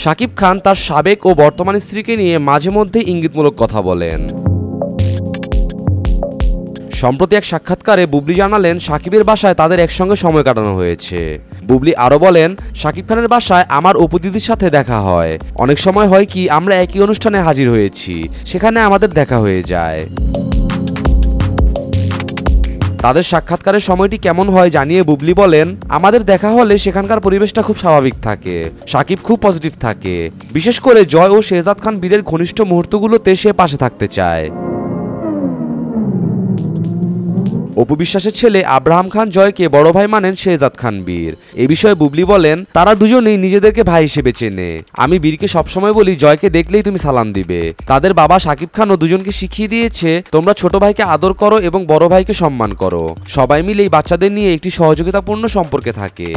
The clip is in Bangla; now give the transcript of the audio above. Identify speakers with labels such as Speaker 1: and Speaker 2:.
Speaker 1: শাকিব খান তার সাবেক ও বর্তমান স্ত্রীকে নিয়ে মাঝে মধ্যে ইঙ্গিতমূলক কথা বলেন। সম্প্রতি এক সাক্ষাৎকারে বুবলি জানালেন শাকিবের বাসায় তাদের একসঙ্গে সময় কাটানো হয়েছে। বুবলি আরও বলেন, শাকিব খানের বাসায় আমার উপদিদির সাথে দেখা হয়। অনেক সময় হয় কি আমরা একই অনুষ্ঠানে হাজির হয়েছি, সেখানে আমাদের দেখা হয়ে যায়। তাদের সাক্ষাৎকারের সময়টি কেমন হয় জানিয়ে বুবলি বলেন, আমাদের দেখা হলে সেখানকার পরিবেশটা খুব স্বাভাবিক থাকে। শাকিব খুব পজিটিভ থাকে, বিশেষ করে জয় ও শেহজাদ খান বীরের ঘনিষ্ঠ মুহূর্তগুলোতে সে পাশে থাকতে চায়। অপু বিশ্বাসের ছেলে আব্রাহাম খান জয়কে বড় ভাই মানেন শেহজাদ খান বীর। এ বিষয়ে বুবলি বলেন, তারা দুজনেই নিজেদেরকে ভাই হিসেবে চেনে। আমি বীরকে সবসময় বলি জয়কে দেখলেই তুমি সালাম দিবে। তাদের বাবা শাকিব খানও দুজনকে শিখিয়ে দিয়েছে, তোমরা ছোট ভাইকে আদর করো এবং বড় ভাইকে সম্মান করো। সবাই মিলেই বাচ্চাদের নিয়ে একটি সহযোগিতাপূর্ণ সম্পর্কে থাকে।